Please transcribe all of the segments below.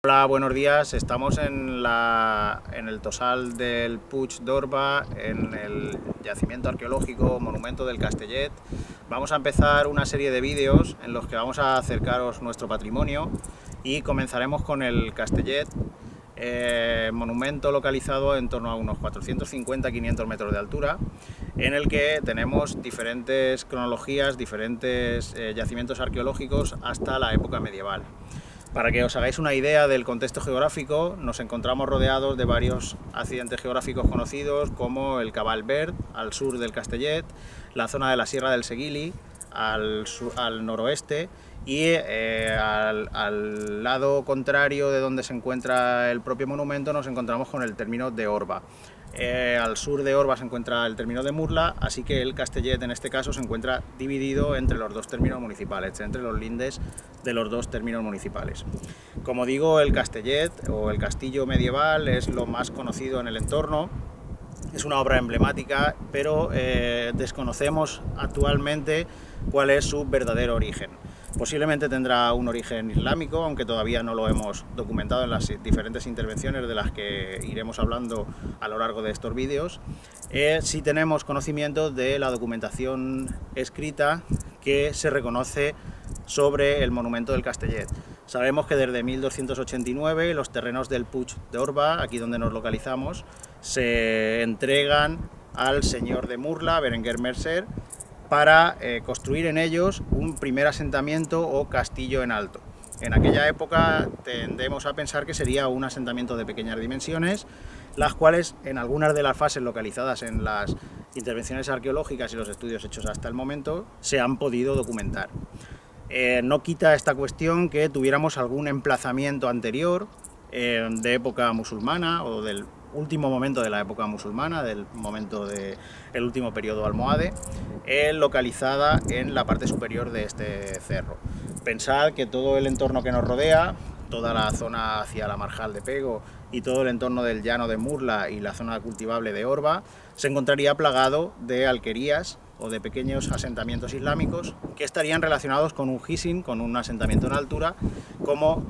Hola, buenos días. Estamos en el Tossal del Puig d'Orba, en el yacimiento arqueológico Monumento del Castellet. Vamos a empezar una serie de vídeos en los que vamos a acercaros nuestro patrimonio y comenzaremos con el Castellet, monumento localizado en torno a unos 450-500 metros de altura, en el que tenemos diferentes cronologías, diferentes yacimientos arqueológicos hasta la época medieval. Para que os hagáis una idea del contexto geográfico, nos encontramos rodeados de varios accidentes geográficos conocidos, como el Cabal Verd, al sur del Castellet, la zona de la Sierra del Seguili, al noroeste, y al lado contrario de donde se encuentra el propio monumento nos encontramos con el término de Orba. Al sur de Orba se encuentra el término de Murla, así que el Castellet en este caso se encuentra dividido entre los dos términos municipales, entre los lindes de los dos términos municipales. Como digo, el Castellet o el castillo medieval es lo más conocido en el entorno. Es una obra emblemática, pero desconocemos actualmente cuál es su verdadero origen. Posiblemente tendrá un origen islámico, aunque todavía no lo hemos documentado en las diferentes intervenciones de las que iremos hablando a lo largo de estos vídeos. Sí tenemos conocimiento de la documentación escrita que se reconoce sobre el monumento del Castellet. Sabemos que desde 1289 los terrenos del Puig d'Orba, aquí donde nos localizamos, se entregan al señor de Murla, Berenguer Mercer, para construir en ellos un primer asentamiento o castillo en alto. En aquella época tendemos a pensar que sería un asentamiento de pequeñas dimensiones, las cuales en algunas de las fases localizadas en las intervenciones arqueológicas y los estudios hechos hasta el momento se han podido documentar. No quita esta cuestión que tuviéramos algún emplazamiento anterior de época musulmana o del último momento de la época musulmana, del momento del último periodo almohade, localizada en la parte superior de este cerro. Pensad que todo el entorno que nos rodea, toda la zona hacia la Marjal de Pego y todo el entorno del llano de Murla y la zona cultivable de Orba se encontraría plagado de alquerías o de pequeños asentamientos islámicos que estarían relacionados con un hisin, con un asentamiento en altura, como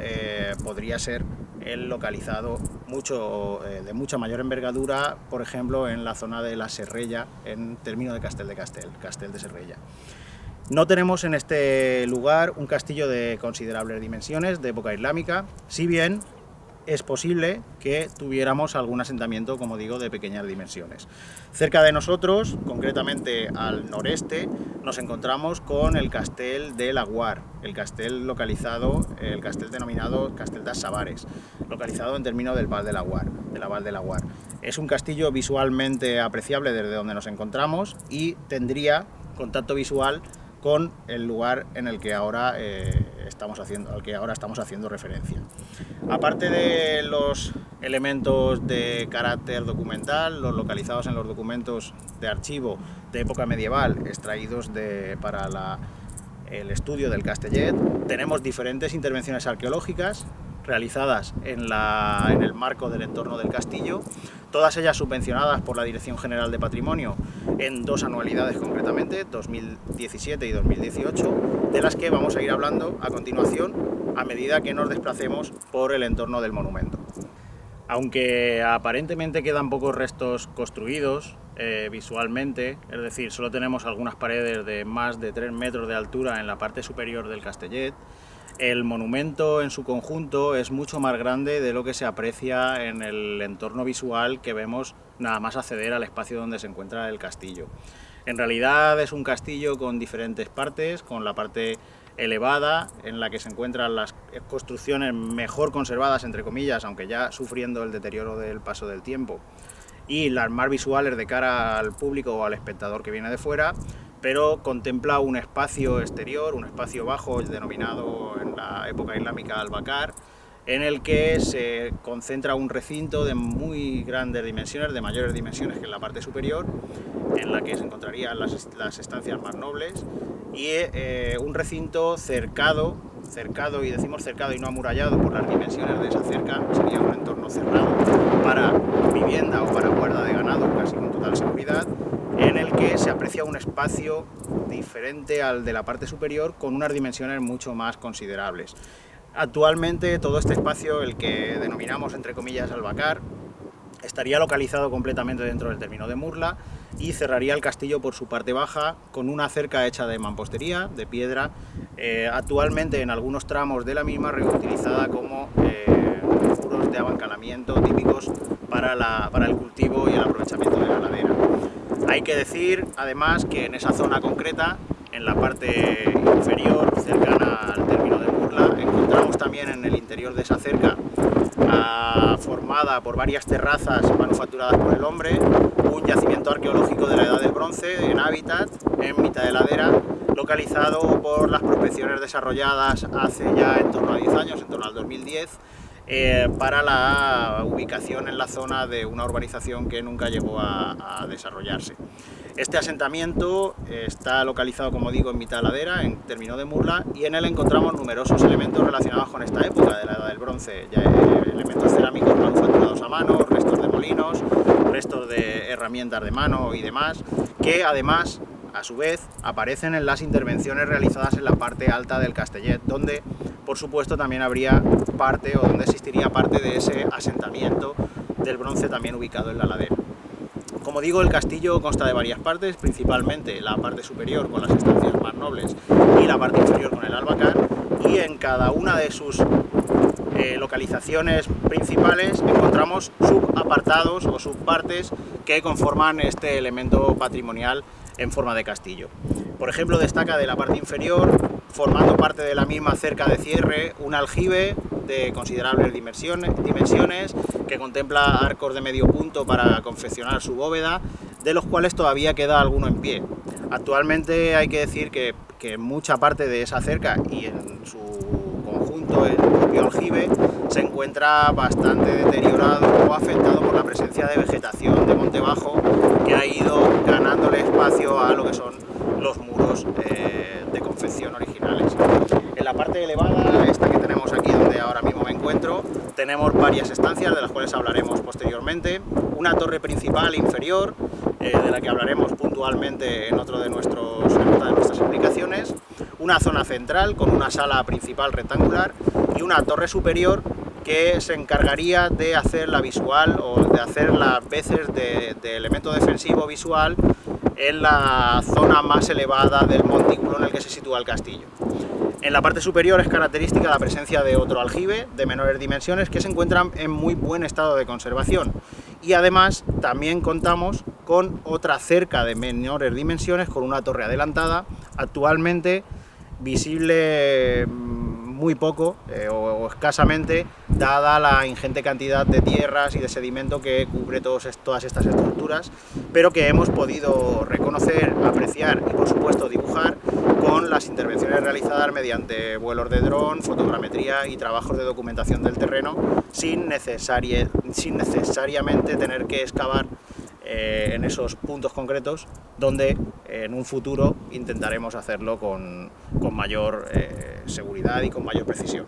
podría ser el localizado de mucha mayor envergadura, por ejemplo, en la zona de la Serrella, en término de Castel de Serrella. No tenemos en este lugar un castillo de considerables dimensiones de época islámica, si bien es posible que tuviéramos algún asentamiento, como digo, de pequeñas dimensiones. Cerca de nosotros, concretamente al noreste, nos encontramos con el Castell de Laguar, el castell denominado Castell de Savares, localizado en término del Val de Laguar, de la Val de Laguar. Es un castillo visualmente apreciable desde donde nos encontramos y tendría contacto visual con el lugar en el que ahora estamos haciendo referencia. Aparte de los elementos de carácter documental, los localizados en los documentos de archivo de época medieval extraídos para el estudio del Castellet, tenemos diferentes intervenciones arqueológicas realizadas en el marco del entorno del castillo, todas ellas subvencionadas por la Dirección General de Patrimonio en dos anualidades concretamente, 2017 y 2018, de las que vamos a ir hablando a continuación a medida que nos desplacemos por el entorno del monumento. Aunque aparentemente quedan pocos restos construidos visualmente, es decir, solo tenemos algunas paredes de más de 3 metros de altura en la parte superior del Castellet, el monumento en su conjunto es mucho más grande de lo que se aprecia en el entorno visual que vemos nada más acceder al espacio donde se encuentra el castillo. En realidad es un castillo con diferentes partes, con la parte elevada en la que se encuentran las construcciones mejor conservadas, entre comillas, aunque ya sufriendo el deterioro del paso del tiempo, y las más visuales de cara al público o al espectador que viene de fuera, pero contempla un espacio exterior, un espacio bajo denominado en la época islámica al-Bakar, en el que se concentra un recinto de muy grandes dimensiones, de mayores dimensiones que en la parte superior, en la que se encontrarían las estancias más nobles, y un recinto cercado, y decimos cercado y no amurallado por las dimensiones de esa cerca, sería un entorno cerrado para vivienda o para guarda de ganado, casi con total seguridad, en el que se aprecia un espacio diferente al de la parte superior con unas dimensiones mucho más considerables. Actualmente todo este espacio, el que denominamos entre comillas Albacar, estaría localizado completamente dentro del término de Murla y cerraría el castillo por su parte baja con una cerca hecha de mampostería, de piedra, actualmente en algunos tramos de la misma reutilizada como muros de abancalamiento típicos para el cultivo y el aprovechamiento de la ladera. Hay que decir además que en esa zona concreta, en la parte inferior cercana al término de Murla, encontramos también en el interior de esa cerca, formada por varias terrazas manufacturadas por el hombre, un yacimiento arqueológico de la Edad del Bronce en hábitat, en mitad de ladera, localizado por las prospecciones desarrolladas hace ya en torno a 10 años, en torno al 2010, para la ubicación en la zona de una urbanización que nunca llegó a desarrollarse. Este asentamiento está localizado, como digo, en mitad de ladera, en término de Murla, y en él encontramos numerosos elementos relacionados con esta época de la Edad del Bronce, ya elementos cerámicos manufacturados a mano, restos de molinos, restos de herramientas de mano y demás, que además, a su vez, aparecen en las intervenciones realizadas en la parte alta del Castellet, donde, por supuesto, también habría parte, o donde existiría parte de ese asentamiento del bronce también ubicado en la ladera. Como digo, el castillo consta de varias partes, principalmente la parte superior con las estancias más nobles y la parte inferior con el albacar, y en cada una de sus localizaciones principales encontramos subapartados o subpartes que conforman este elemento patrimonial en forma de castillo. Por ejemplo, destaca de la parte inferior, formando parte de la misma cerca de cierre, un aljibe de considerables dimensiones que contempla arcos de medio punto para confeccionar su bóveda, de los cuales todavía queda alguno en pie. Actualmente hay que decir que mucha parte de esa cerca y en su conjunto el propio aljibe se encuentra bastante deteriorado o afectado por la presencia de vegetación de monte bajo que ha ido ganándole espacio a lo que son los muros de confección originales. En la parte elevada, esta que tenemos aquí donde ahora mismo me encuentro, tenemos varias estancias de las cuales hablaremos posteriormente, una torre principal inferior de la que hablaremos puntualmente en otra de nuestras explicaciones, una zona central con una sala principal rectangular y una torre superior que se encargaría de hacer la visual o de hacer las veces de elemento defensivo visual en la zona más elevada del montículo en el que se sitúa el castillo. En la parte superior es característica la presencia de otro aljibe de menores dimensiones que se encuentran en muy buen estado de conservación, y además también contamos con otra cerca de menores dimensiones con una torre adelantada, actualmente visible muy poco o escasamente, dada la ingente cantidad de tierras y de sedimento que cubre todas estas estructuras, pero que hemos podido reconocer, apreciar y por supuesto dibujar con las intervenciones realizadas mediante vuelos de dron, fotogrametría y trabajos de documentación del terreno, sin necesariamente tener que excavar en esos puntos concretos, donde en un futuro intentaremos hacerlo con mayor seguridad y con mayor precisión.